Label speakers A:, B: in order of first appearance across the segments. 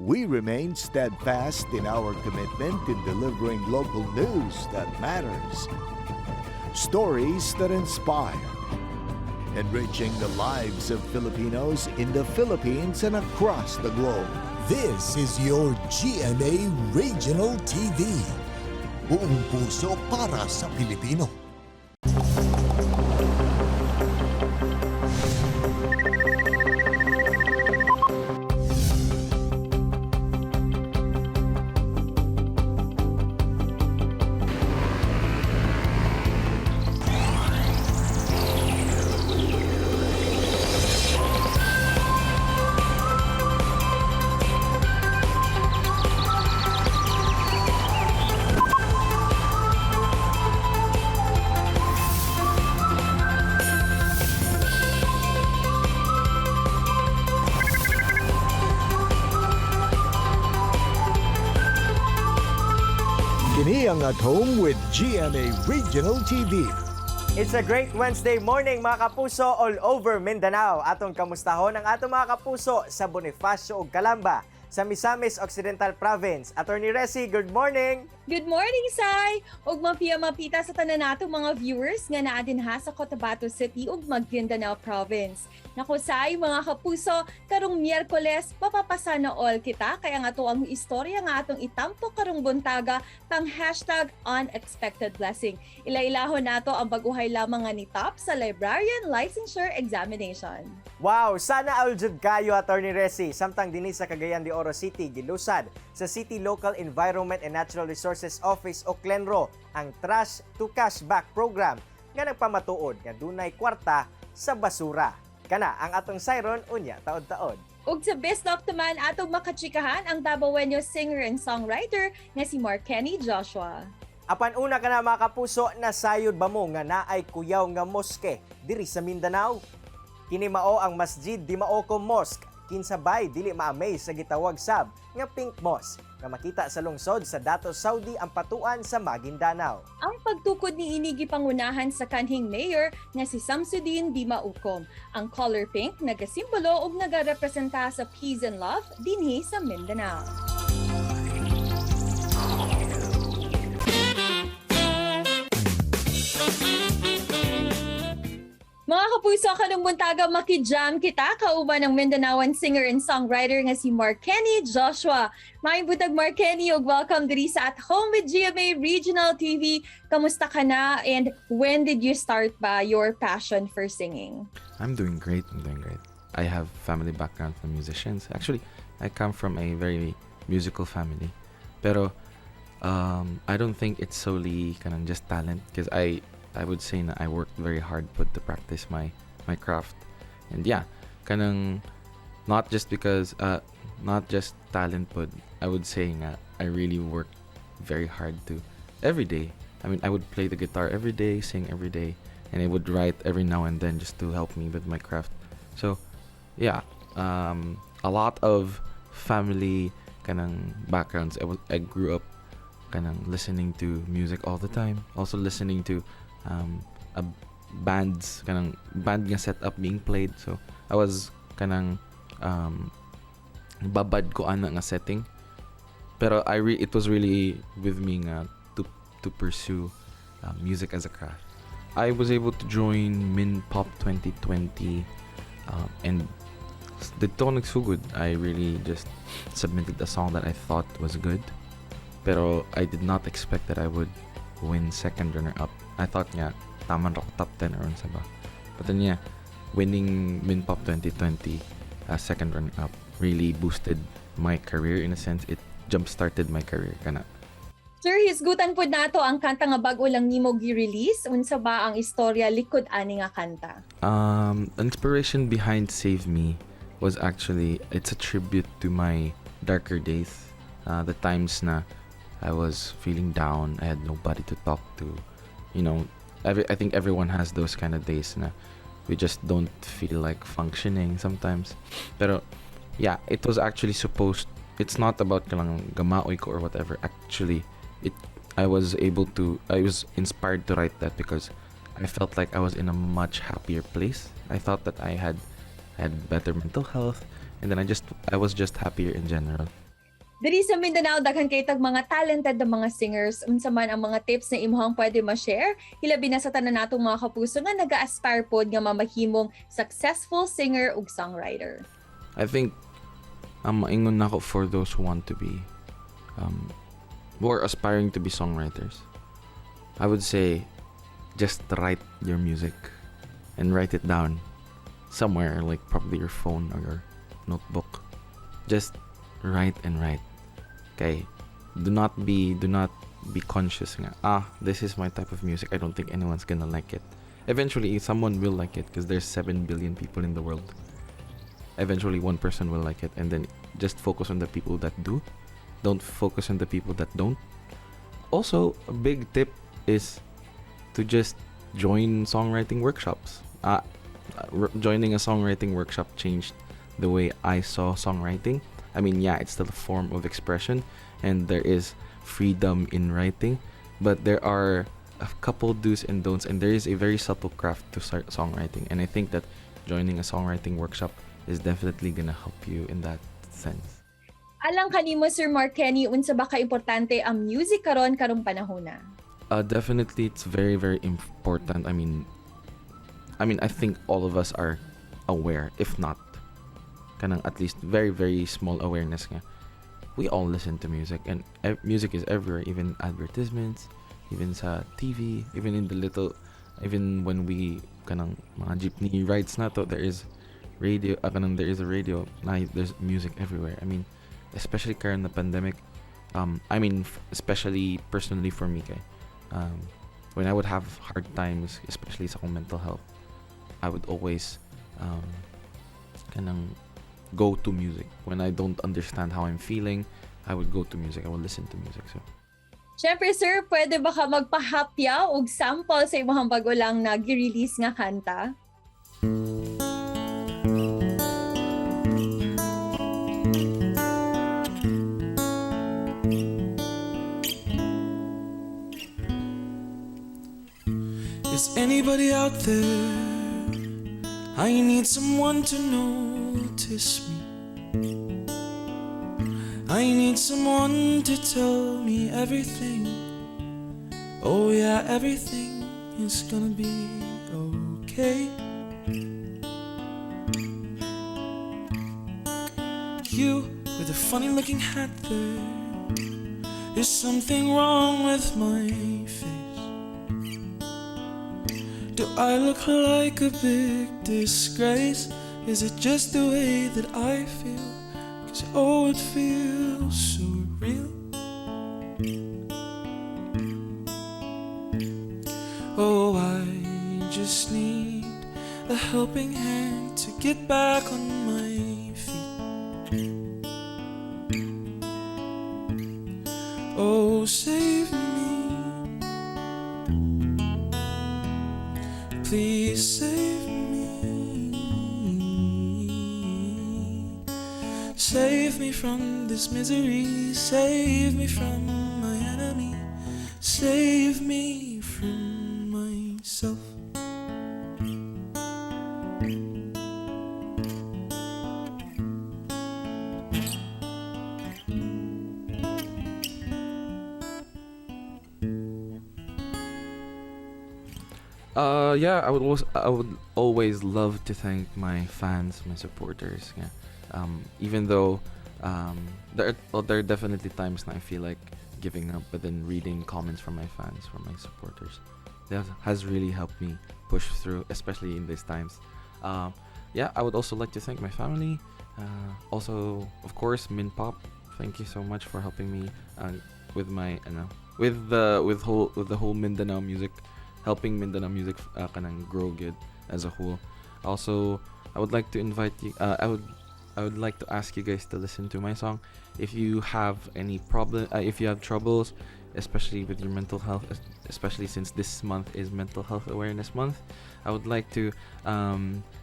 A: we remain steadfast in our commitment in delivering local news that matters, stories that inspire, enriching the lives of Filipinos in the Philippines and across the globe.
B: This is your GMA Regional TV. Buong puso para sa Pilipino.
A: Kini ang At Home with GMA Regional TV.
C: It's a great Wednesday morning mga kapuso all over Mindanao. Atong kamustahon ang atong mga kapuso sa Bonifacio ug Calamba sa Misamis Occidental Province. Attorney Resi, good morning!
D: Good morning, Sai! Ug mapita sa tanan nato mga viewers nga naa dinha sa Cotabato City ug Maguindanao Province. Nako, Sai, mga kapuso, karong Miyerkules, mapapasa na all kita kaya nga to ang istorya nga atong itampo karong buntaga pang #unexpected blessing. Ilailahon nato ang baguhay lamang nga ni top sa librarian licensure examination.
C: Wow! Sana all jud kayo, Attorney Resi. Samtang dinhi sa Cagayan de Oro City, gilusad sa City Local Environment and Natural Resources Office o CLENRO ang Trash to Cash Back program nga nagpamatuod nga dunay kwarta sa basura. Kana ang atong siron unya taod-taod.
D: Ug sa best of man atong makachikahan ang Dabawenyo singer and songwriter nga si Markenny Joshua.
C: Apan una ka na mga kapuso, nasayod ba mo nga naay kuyaw nga moske diri sa Mindanao? Kini mao ang Masjid Di Maoko Mosque, kinsabay dili ma-amaze sa gitawag sab nga Pink Mosque nga makita sa lungsod sa Dato Saudi ang patuan sa Maguindanao.
D: Ang pagtukod ni ini gipangunahan sa kanhing mayor nga si Samsudin Di Maukom. Ang color pink nagasimbolo ug nagarepresenta sa peace and love dinhi sa Mindanao. Mga kapuso, kanong buntaga makijam kita kauban ng Mindanaoan singer and songwriter nga si Markenny Joshua. Maayong buntag Markenny ug welcome diri sa At Home with GMA Regional TV. Kamusta ka na and when did you start ba your passion for singing?
E: I'm doing great. I have family background from musicians. Actually, I come from a very musical family. Pero I don't think it's solely kanang just talent because I would say na I worked very hard to practice my craft. And yeah, kanang not just because not just talent but I would say nga I really worked very hard to every day. I mean, I would play the guitar every day, sing every day, and I would write every now and then just to help me with my craft. So, yeah, a lot of family kanang backgrounds. I grew up kanang listening to music all the time. Also listening to a band nga setup being played. So I was kanang babad ko ana nga setting. Pero it was really with me nga to pursue music as a craft. I was able to join Min Pop 2020 and dito nagsugod. I really just submitted a song that I thought was good. Pero I did not expect that I would win second runner-up. I thought nga, taman ako top 10 or sa ba. But then yeah, winning Min Pop 2020 second runner-up really boosted my career in a sense. It jump-started my career. Kana.
D: Sir, hisgutan po nato ang kanta nga bag-o lang nimo gi-release. Unsa ba ang istorya likod ani nga kanta?
E: Inspiration behind Save Me was actually, it's a tribute to my darker days. The times na I was feeling down. I had nobody to talk to. You know, I think everyone has those kind of days na we just don't feel like functioning sometimes. Pero yeah, it was actually it's not about kalang gamaoy ko or whatever. Actually, I was inspired to write that because I felt like I was in a much happier place. I thought that I had better mental health, and then I was just happier in general.
D: Diri sa Mindanao, daghan kay tag mga talented na mga singers. Unsa man ang mga tips na imuhang pwede ma-share? Hilabi na sa tanan natong mga kapuso nga naga-aspire pod nga mamahimong successful singer ug songwriter.
E: I think maingon nako for those who want to be more aspiring to be songwriters. I would say just write your music and write it down somewhere, like probably your phone or your notebook. Just write and write. Okay? Do not be conscious nga, this is my type of music. I don't think anyone's gonna like it. Eventually someone will like it because there's 7 billion people in the world. Eventually one person will like it, and then just focus on the people that do. Don't focus on the people that don't. Also, a big tip is to just join songwriting workshops. Joining a songwriting workshop changed the way I saw songwriting. I mean, yeah, it's still a form of expression and there is freedom in writing, but there are a couple do's and don'ts, and there is a very subtle craft to songwriting, and I think that joining a songwriting workshop is definitely gonna help you in that sense.
D: Alang kanimo Sir Mark Kenny, unsa ba ka importante ang music karon karong panahona?
E: Definitely, it's very, very important. I mean, I think all of us are aware, if not, kanang at least very, very small awareness nga. We all listen to music, and music is everywhere, even advertisements, even sa TV, even in the little, even when we kanang mga jeepney rides na to, there is radio, there is a radio, there's music everywhere. I mean, especially current the pandemic, especially personally for me, kay, when I would have hard times, especially sa akong mental health, I would always kanang go to music. When I don't understand how I'm feeling, I would go to music. I would listen to music. So
D: Syempre sir, pwede ba ka magpahapya og sample sa imong bago lang na gi-release nga kanta?
F: Is anybody out there? I need someone to notice me. I need someone to tell me everything. Oh yeah, everything is gonna be okay. You with a funny looking hat there. Is something wrong with my face? Do I look like a big disgrace? Is it just the way that I feel? 'Cause oh, it feels so real. Oh, I just need a helping hand to get back on my feet. Oh, save me. Please save me. Save me from this misery. Save me from my enemy. Save me from myself.
E: Yeah, I would always love to thank my fans, my supporters. Yeah. Even though there are definitely times that I feel like giving up, but then reading comments from my fans, from my supporters, that has really helped me push through, especially in these times. Yeah, I would also like to thank my family. Also, of course, Min Pop. Thank you so much for helping me with my with the whole Mindanao music, helping Mindanao music kanang grow good as a whole. Also, I would like to invite you. I would like to ask you guys to listen to my song. If you have any problem, if you have troubles, especially with your mental health, especially since this month is Mental Health Awareness Month, I would like to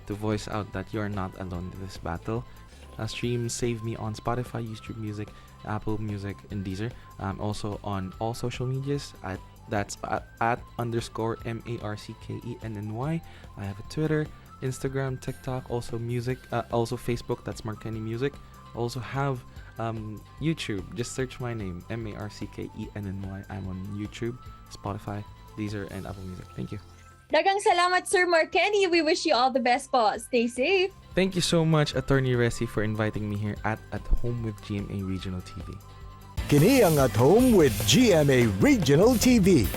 E: voice out that you are not alone in this battle. Stream Save Me on Spotify, YouTube Music, Apple Music, and Deezer. Also on all social medias that's at _ MARCKENNY. I have a Twitter, Instagram, TikTok, also music, also Facebook. That's Mark Kenny Music. Also have YouTube. Just search my name, MARCKENNY. I'm on YouTube, Spotify, Deezer, and Apple Music. Thank you.
D: Dagang salamat, Sir Mark Kenny. We wish you all the best po. Stay safe.
E: Thank you so much, Attorney Resi, for inviting me here at Home with GMA Regional TV.
A: Kini ang At Home with GMA Regional TV.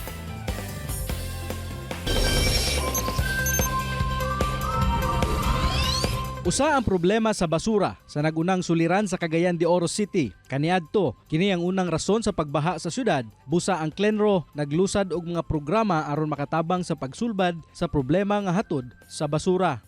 G: Usa ang problema sa basura sa nagunang suliran sa Cagayan de Oro City. Kaniadto, kini ang unang rason sa pagbaha sa syudad. Busa ang Clenro naglusad og mga programa aron makatabang sa pagsulbad sa problema nga hatod sa basura.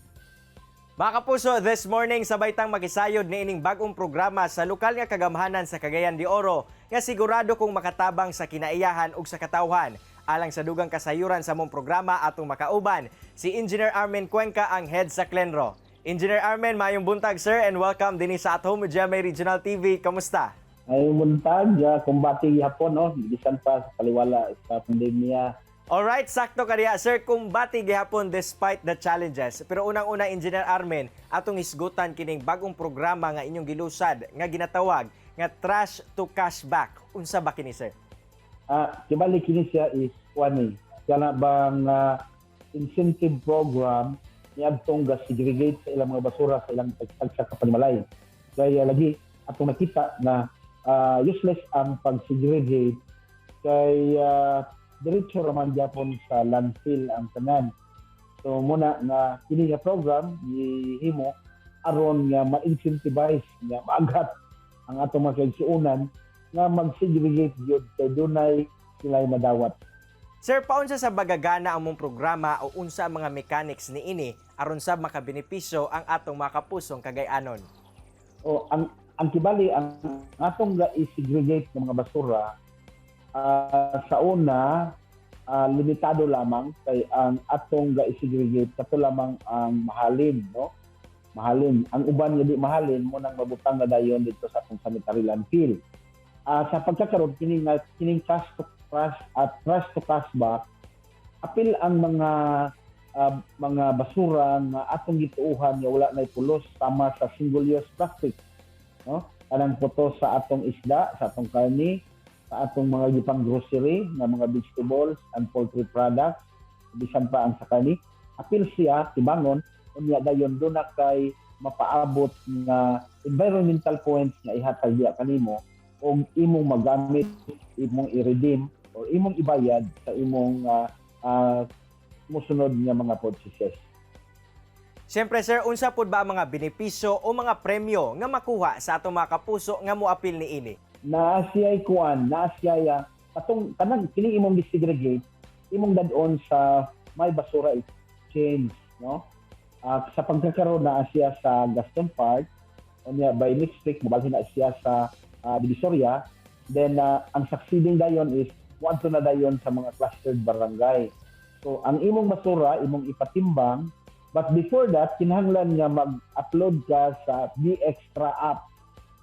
C: Mga kapuso, this morning sabay tang makisayod ni ining bagong programa sa lokal nga kagamhanan sa Cagayan de Oro nga sigurado kung makatabang sa kinaiyahan ug sa katawhan. Alang sa dugang kasayuran sa mong programa atong makauban, si Engineer Armin Cuenca ang head sa Clenro. Engineer Armin, mayong buntag sir and welcome din sa At Home with GMA Regional TV. Kamusta?
H: Ay buntag, kumbati hapon, bisan pa sa kaliwala sa pandemya.
C: Alright, sakto kaniya sir, kumbati gihapon despite the challenges. Pero unang-una, Engineer Armin, atong hisgutan kining bagong programa nga inyong gilusad nga ginatawag nga Trash to Cash Back. Unsa ba kini sir?
H: Kibali kini siya is kana bang incentive program niadtong ga-segregate sa ilang mga basura sa ilang sa kapanimalay. Kaya lagi atong nakita na useless ang pag-segregate kay diretso raman gyapon sa landfill ang tanan. So muna nga kini nga program gihimo aron nga ma-incentivize nga maaghat ang atong mga kaigsuonan nga mag-segregate gyud kay dunay sila'y madawat.
C: Sir, paunsa sa bagagana ang mong programa o unsa ang mga mechanics ni ini aron sa makabenepisyo ang atong mga kapusong Cagayanon?
H: Ang kibali ang atong ga-segregate ng mga basura sa una limitado lamang kay ang atong ga-segregate kato lamang ang mahalin, no? Mahalin. Ang uban nga di mahalin mo nang mabutang na dayon dito sa atong sanitary landfill. Sa pagkakaroon kining cash to cash back, apil ang mga basura nga atong gituuhan nga wala nay pulos sama sa single use plastic, no? Kanang puto sa atong isda, sa atong karne, sa atong mga gipang grocery nga mga vegetables and poultry products, bisan pa ang sa karne, apil siya tibangon unya dayon do na kay mapaabot nga environmental points nga ihatag diya kanimo o imong magamit, imong i-redeem o imong ibayad sa imong musunod nga mga purchases.
C: Siyempre sir, unsa pod ba ang mga benepisyo o mga premyo nga makuha sa atong mga kapuso nga moapil ni ini?
H: Naasiyay katong kanang kini imong disegregate, imong dadon sa may basura exchange, no? Sa pagkakaroon na siya sa Gaston Park, unya by next week mabalhin na siya sa Divisoria, then ang succeeding dayon is wanto na dayon sa mga clustered barangay. So ang imong basura imong ipatimbang, but before that kinahanglan nga mag-upload ka sa BXtra app,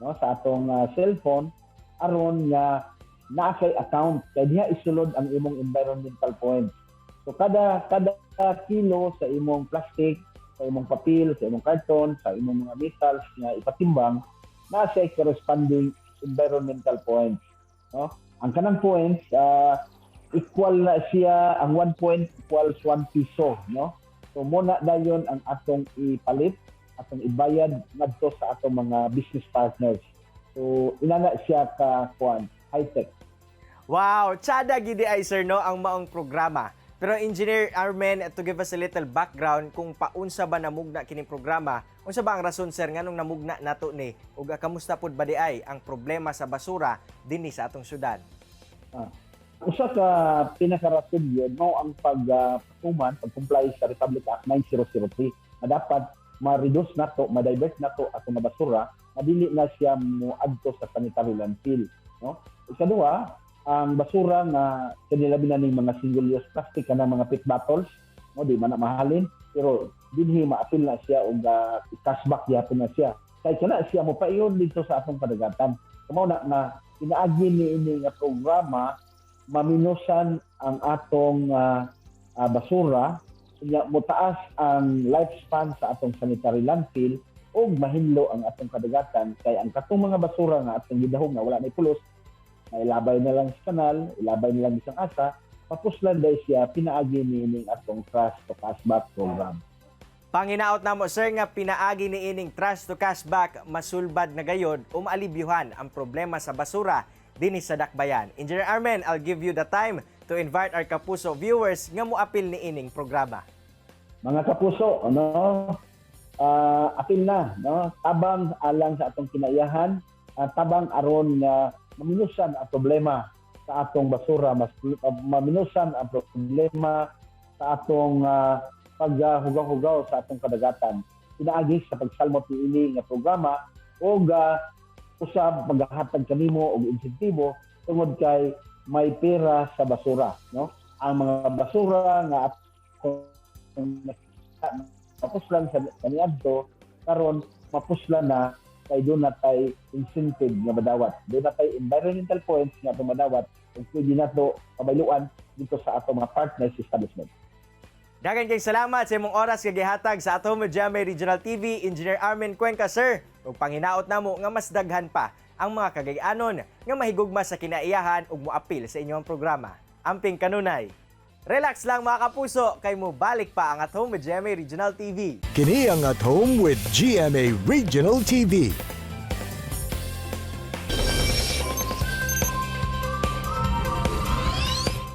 H: no, sa atong cellphone aron nga naa kay account kay diha isulod ang imong environmental points. So kada kilo sa imong plastic, sa imong papel, sa imong karton, sa imong mga metals nga ipatimbang, naa siya corresponding environmental points, no? Ang kanang points equal na siya, ang 1 point equals 1 piso, no? So muna dayon ang atong ipalit, atong ibayad ngadto sa atong mga business partners. So inana siya ka high tech.
C: Wow, tsada gidi ay sir no ang maong programa. Pero Engineer Armin, to give us a little background kung paunsa ba namugna kining programa, unsa ba ang rason sir nganong namugna nato ni ug kamusta pud ba di ay ang problema sa basura dinhi sa atong syudad?
H: Usa ka pinakarason yun mao ang pag-comply sa Republic Act 9003 na dapat ma-reduce nato, ma-divert nato atong mga basura na dili na siya moadto sa sanitary landfill, no? Ikaduha, ang basura nga kanilabi na ning mga single use plastic kana mga PET bottles, no, di man na mahalin pero dinhi maapil na siya og cashback gyapon na siya kay kana siya mo paiyon dito sa atong kadagatan. Mao na nga inaagi ni ini nga programa maminusan ang atong basura, mo taas ang lifespan sa atong sanitary landfill og mahinlo ang atong kadagatan kay ang katong mga basura nga atong gidahom nga wala na pulos, na ilabay na lang sa kanal, ilabay na lang isang asa, papuslan dahil siya pinaagi niining atong trash to cash back program.
C: Panginaot na mo, sir, nga pinaagi ni ining trash to cash back masulbad na gayod o maalibyuhan ang problema sa basura dinhi sa Dakbayan. Engineer Armen, I'll give you the time to invite our Kapuso viewers nga moapil ni ining programa.
H: Mga kapuso, apil na, tabang alang sa atong kinaiyahan, tabang aron nga maminusan ang problema sa atong basura, maminusan ang problema sa atong paghugaw-hugaw sa atong kadagatan. Pinaagi sa pagsalmot niini nga programa o usab paghahatag kanimo og insentibo tungod kay may pera sa basura, Ang mga basura nga mapuslan sa kaniadto karon mapuslan na kay doon natay incentive nga madawat. Doon natay environmental points nga itong madawat kung pwede na ito kabayluan dito sa atong mga partners establishment.
C: Daghang kay salamat sa imong oras nga gihatag sa atong GMA Regional TV, Engineer Armen Cuenca, sir. Ug panginaot namo nga mas daghan pa ang mga kagay-anon nga mahigugma sa kinaiyahan ug moapil sa inyong programa. Amping kanunay. Relax lang mga kapuso, kay mo balik pa ang At Home with GMA Regional TV.
A: Kini ang At Home with GMA Regional TV.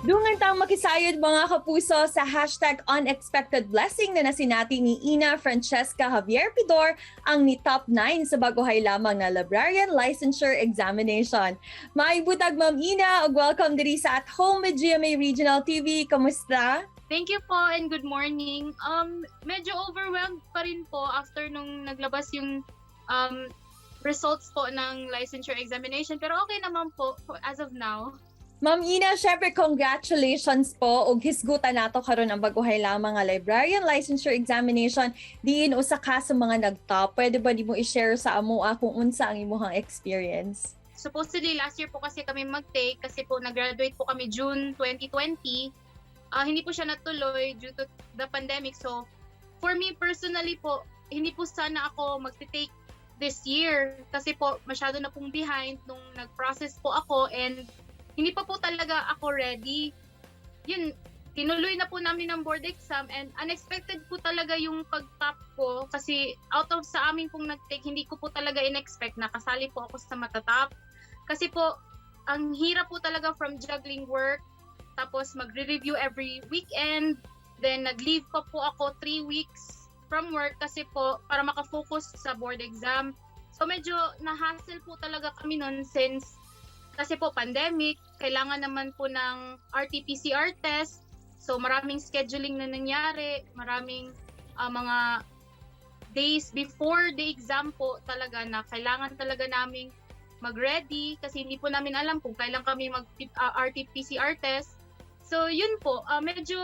D: Dungan tang makisayod mga kapuso sa #unexpected blessing na nasinati ni Ina Francesca Javier Pidor ang ni top 9 sa baguhay lamang na Librarian Licensure Examination. Maibutag Ma'am Ina ug welcome diri sa At Home with GMA Regional TV. Kamusta?
I: Thank you po and good morning. Medyo overwhelmed pa rin po after nung naglabas yung results po ng licensure examination, pero okay naman po as of now.
D: Ma'am Ina, syempre congratulations po ug hisgutan nato karon ang baguhay lamang nga Librarian Licensure Examination diin usa ka sa mga nagtop. Pwede ba di mo i-share sa amo kung unsa ang imong experience?
I: Supposedly last year po kasi kami mag-take kasi po nag-graduate po kami June 2020. Hindi po siya natuloy due to the pandemic. So for me personally po, hindi po sana ako mag-take this year kasi po masyado na pong behind nung nag-process po ako and hindi pa po talaga ako ready. Yun, tinuloy na po namin ang board exam and unexpected po talaga yung pag-top ko kasi out of sa amin pong nag-take, hindi ko po talaga in-expect na kasali po ako sa matatap. Kasi po, ang hirap po talaga from juggling work, tapos magre-review every weekend, then nag-leave pa po ako 3 weeks from work kasi po para makafocus sa board exam. So medyo na-hassle po talaga kami noon since kasi po pandemic, kailangan naman po ng RT-PCR test. So maraming scheduling na nangyari, maraming mga days before the exam po talaga na kailangan talaga naming mag-ready kasi hindi po namin alam kung kailan kami mag-RT-PCR test. So yun po, medyo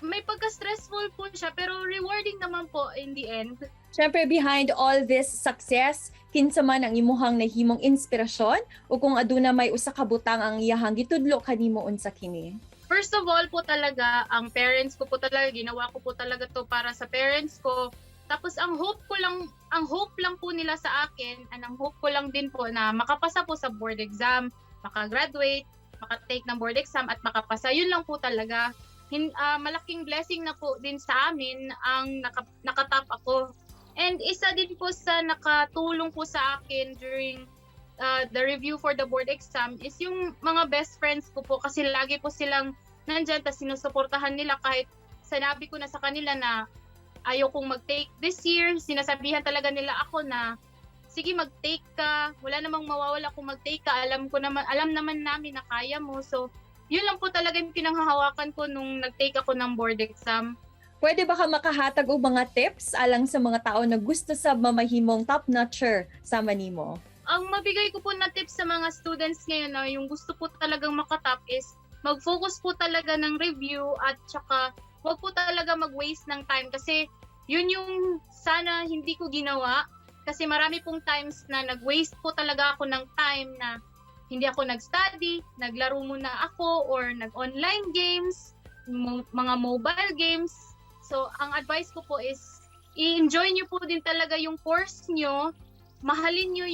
I: may pagka-stressful po siya pero rewarding naman po in the end.
D: Siyempre, behind all this success, kinsa man ang imuhang nahimong inspirasyon o kung aduna may usa ka butang ang iyahang gitudlo kanimo unsa kini?
I: First of all po talaga, ang parents ko po talaga, ginawa ko po talaga to para sa parents ko. Tapos ang hope lang po nila sa akin, and ang hope ko lang din po na makapasa po sa board exam, makagraduate, makatake ng board exam at makapasa. Yun lang po talaga. Malaking blessing na po din sa amin ang nakatap ako. And isa din po sa nakatulong po sa akin during the review for the board exam is yung mga best friends ko po kasi lagi po silang nandyan tapos sinusuportahan nila kahit sinabi ko na sa kanila na ayaw kong mag-take this year. Sinasabihan talaga nila ako na sige mag-take ka, wala namang mawawala kung mag-take ka, alam naman namin na kaya mo. So yun lang po talaga yung pinanghahawakan ko nung nag-take ako ng board exam.
D: Pwede ba ka makahatag og mga tips alang sa mga tao na gusto sa mamahimong top-notcher sa manimo?
I: Ang mabigay ko po na tips sa mga students ngayon na yung gusto po talagang makatap is mag-focus po talaga ng review at saka huwag po talaga mag-waste ng time kasi yun yung sana hindi ko ginawa kasi marami pong times na nag-waste po talaga ako ng time na hindi ako nag-study, naglaro muna ako or nag-online games, mga mobile games. So, ang advice ko po is i-enjoy nyo po din talaga yung course nyo, mahalin nyo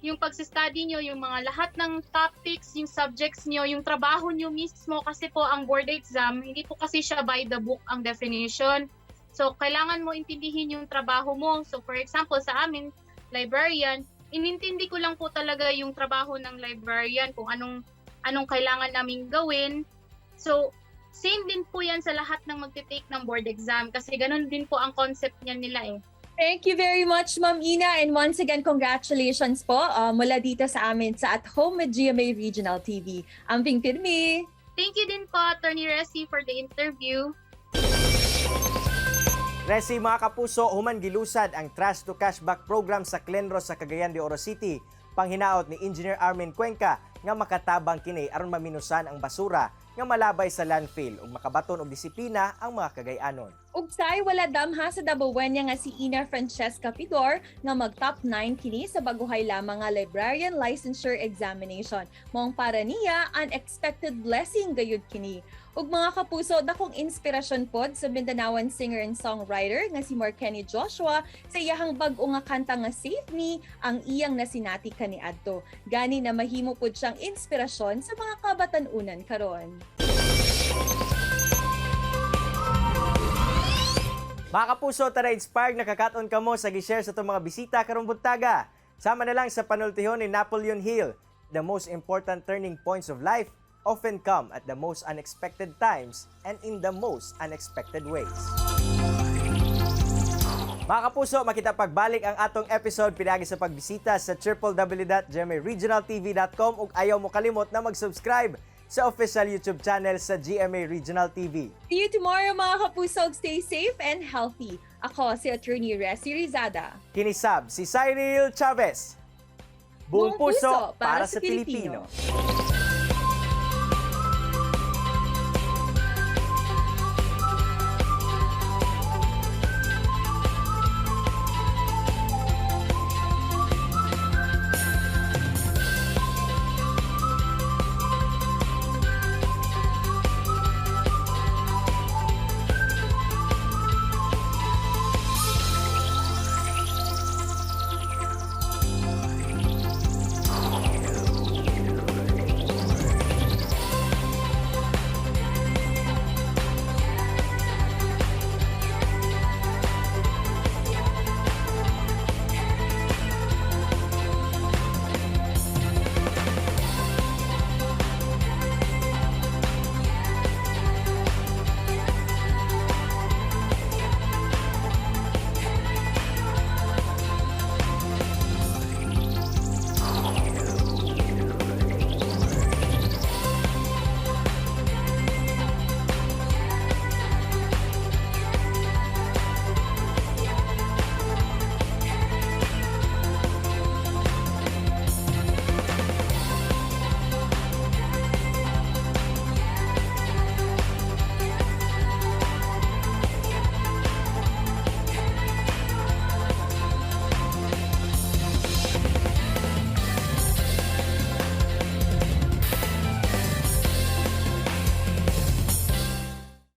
I: yung pagsistudy nyo, yung mga lahat ng topics, yung subjects nyo, yung trabaho nyo mismo, kasi po ang board exam, hindi po kasi siya by the book ang definition. So, kailangan mo intindihin yung trabaho mo. So, for example, sa amin, librarian, inintindi ko lang po talaga yung trabaho ng librarian, kung anong kailangan naming gawin. So, same din po yan sa lahat ng magte-take ng board exam kasi ganun din po ang concept niya nila eh.
D: Thank you very much, Ma'am Ina. And once again, congratulations po mula dito sa amin sa At Home with GMA Regional TV. Amping Pirmi.
I: Thank you din po, Attorney Resi, for the interview.
C: Resi, mga kapuso, human gilusad ang Trash to Cashback program sa Clenro sa Cagayan de Oro City. Panghinaot ni Engineer Armin Cuenca nga makatabang kini aron maminusan ang basura nga malabay sa landfill ug makabaton og disiplina ang mga Cagayanon.
D: Ugsay wala damha sa Dabuwenya nga si Ina Francesca Pidor nga mag-top 9 kini sa baguhay lamang nga librarian licensure examination. Maong para niya, unexpected blessing gayud kini. Ug mga kapuso, dakong inspirasyon pod sa Mindanaoan singer and songwriter nga si Markenny Joshua sa iyahang bag-o nga kanta nga Save Me ang iyang nasinati kaniadto. Gani na mahimo pod siyang inspirasyon sa mga kabatan-unan karon.
C: Mga kapuso, tara inspired nakakaton kamo sa gi-share sa itong mga bisita karong buntaga. Sama na lang sa panultihon ni Napoleon Hill, the most important turning points of life often come at the most unexpected times and in the most unexpected ways. Mga kapuso, makita pagbalik ang atong episode pinagi sa pagbisita sa www.gmaregionaltv.com ug ayaw mo kalimot na mag-subscribe sa official YouTube channel sa GMA Regional TV.
D: See you tomorrow mga kapuso. Stay safe and healthy. Ako si Attorney Resi Rizada.
C: Kinisab si Cyril Chavez. Buong puso para sa Pilipino.